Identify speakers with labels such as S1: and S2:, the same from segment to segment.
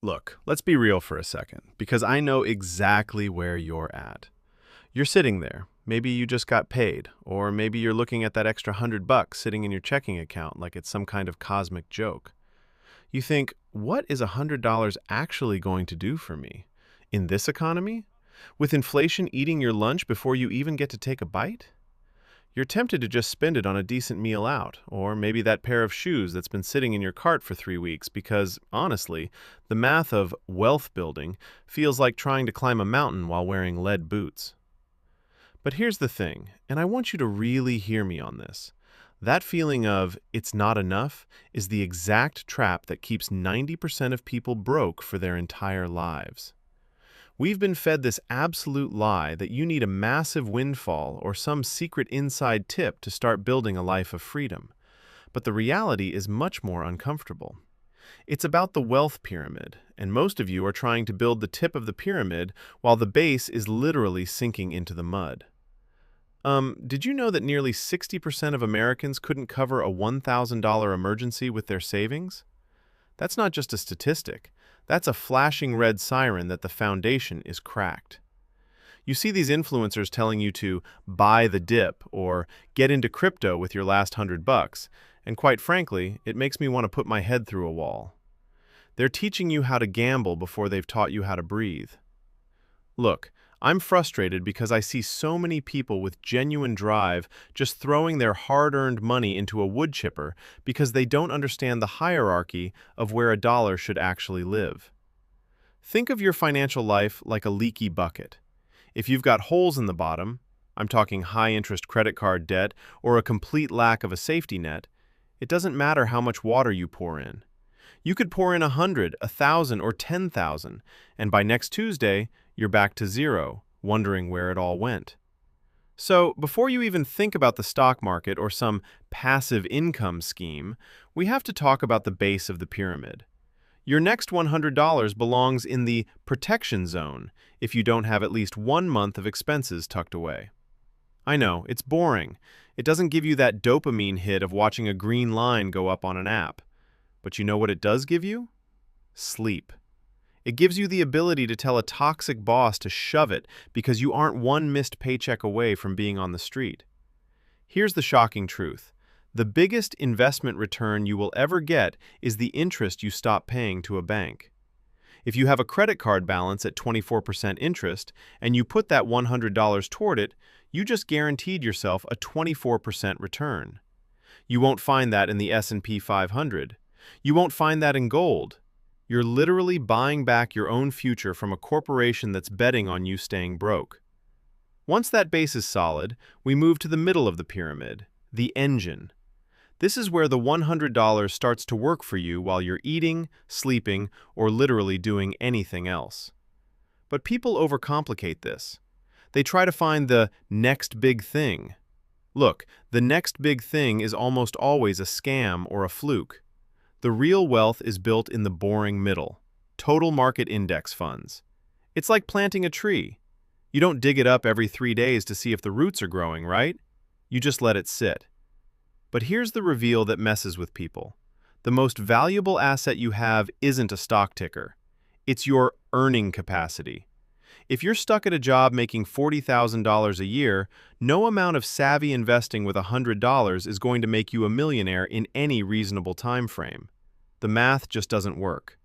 S1: Look, let's be real for a second, because I know exactly where you're at. You're sitting there. Maybe you just got paid, or maybe you're looking at that extra $100 sitting in your checking account like it's some kind of cosmic joke. You think, what is $100 actually going to do for me? In this economy? With inflation eating your lunch before you even get to take a bite? You're tempted to just spend it on a decent meal out, or maybe that pair of shoes that's been sitting in your cart for 3 weeks because, honestly, the math of wealth building feels like trying to climb a mountain while wearing lead boots. But here's the thing, and I want you to really hear me on this. That feeling of it's not enough is the exact trap that keeps 90% of people broke for their entire lives. We've been fed this absolute lie that you need a massive windfall or some secret inside tip to start building a life of freedom. But the reality is much more uncomfortable. It's about the wealth pyramid, and most of you are trying to build the tip of the pyramid while the base is literally sinking into the mud. Did you know that nearly 60% of Americans couldn't cover a $1,000 emergency with their savings? That's not just a statistic. That's a flashing red siren that the foundation is cracked. You see these influencers telling you to buy the dip or get into crypto with your last $100, and quite frankly, it makes me want to put my head through a wall. They're teaching you how to gamble before they've taught you how to breathe. Look, I'm frustrated because I see so many people with genuine drive just throwing their hard-earned money into a wood chipper because they don't understand the hierarchy of where a dollar should actually live. Think of your financial life like a leaky bucket. If you've got holes in the bottom, I'm talking high-interest credit card debt or a complete lack of a safety net, it doesn't matter how much water you pour in. You could pour in 100, 1,000, or 10,000, and by next Tuesday, you're back to zero, wondering where it all went. So, before you even think about the stock market or some passive income scheme, we have to talk about the base of the pyramid. Your next $100 belongs in the protection zone if you don't have at least 1 month of expenses tucked away. I know, it's boring. It doesn't give you that dopamine hit of watching a green line go up on an app. But you know what it does give you? Sleep. It gives you the ability to tell a toxic boss to shove it because you aren't one missed paycheck away from being on the street. Here's the shocking truth. The biggest investment return you will ever get is the interest you stop paying to a bank. If you have a credit card balance at 24% interest and you put that $100 toward it, you just guaranteed yourself a 24% return. You won't find that in the S&P 500. You won't find that in gold. You're literally buying back your own future from a corporation that's betting on you staying broke. Once that base is solid, we move to the middle of the pyramid, the engine. This is where the $100 starts to work for you while you're eating, sleeping, or literally doing anything else. But people overcomplicate this. They try to find the next big thing. Look, the next big thing is almost always a scam or a fluke. The real wealth is built in the boring middle, total market index funds. It's like planting a tree. You don't dig it up every 3 days to see if the roots are growing, right? You just let it sit. But here's the reveal that messes with people. The most valuable asset you have isn't a stock ticker. It's your earning capacity. If you're stuck at a job making $40,000 a year, no amount of savvy investing with $100 is going to make you a millionaire in any reasonable time frame. The math just doesn't work.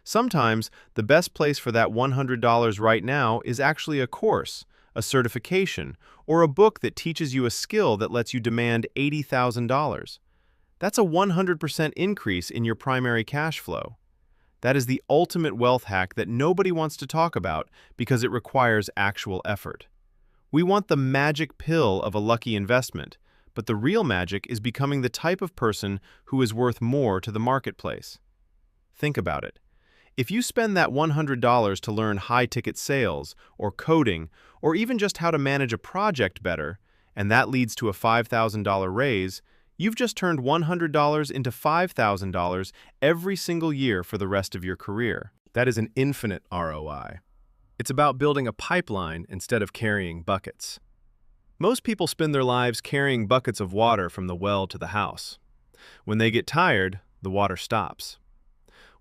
S1: Sometimes, the best place for that $100 right now is actually a course, a certification, or a book that teaches you a skill that lets you demand $80,000. That's a 100% increase in your primary cash flow. That is the ultimate wealth hack that nobody wants to talk about because it requires actual effort. We want the magic pill of a lucky investment, but the real magic is becoming the type of person who is worth more to the marketplace. Think about it. If you spend that $100 to learn high-ticket sales, or coding, or even just how to manage a project better, and that leads to a $5,000 raise, you've just turned $100 into $5,000 every single year for the rest of your career. That is an infinite ROI. It's about building a pipeline instead of carrying buckets. Most people spend their lives carrying buckets of water from the well to the house. When they get tired, the water stops.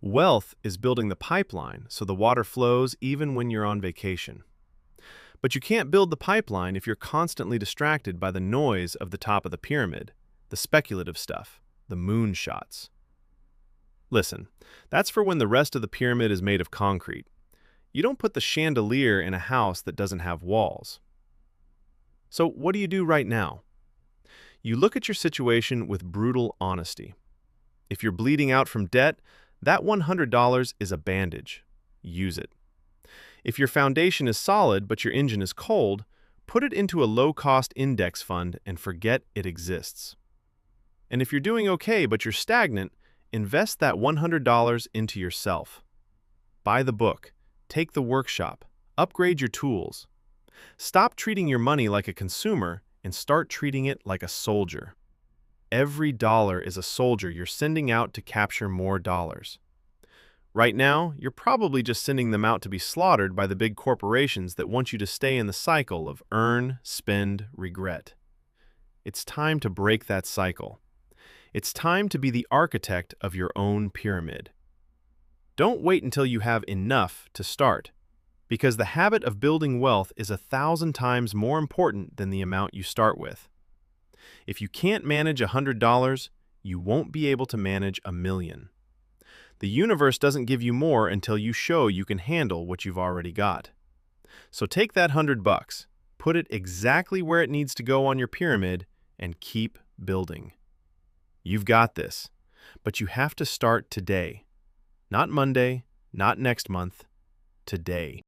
S1: Wealth is building the pipeline so the water flows even when you're on vacation. But you can't build the pipeline if you're constantly distracted by the noise of the top of the pyramid, the speculative stuff, the moonshots. Listen, that's for when the rest of the pyramid is made of concrete. You don't put the chandelier in a house that doesn't have walls. So what do you do right now? You look at your situation with brutal honesty. If you're bleeding out from debt, that $100 is a bandage. Use it. If your foundation is solid but your engine is cold, put it into a low-cost index fund and forget it exists. And if you're doing okay but you're stagnant, invest that $100 into yourself. Buy the book, take the workshop, upgrade your tools. Stop treating your money like a consumer and start treating it like a soldier. Every dollar is a soldier you're sending out to capture more dollars. Right now, you're probably just sending them out to be slaughtered by the big corporations that want you to stay in the cycle of earn, spend, regret. It's time to break that cycle. It's time to be the architect of your own pyramid. Don't wait until you have enough to start, because the habit of building wealth is 1,000 times more important than the amount you start with. If you can't manage $100, you won't be able to manage $1 million. The universe doesn't give you more until you show you can handle what you've already got. So take that $100, put it exactly where it needs to go on your pyramid, and keep building. You've got this, but you have to start today. Not Monday, not next month, today.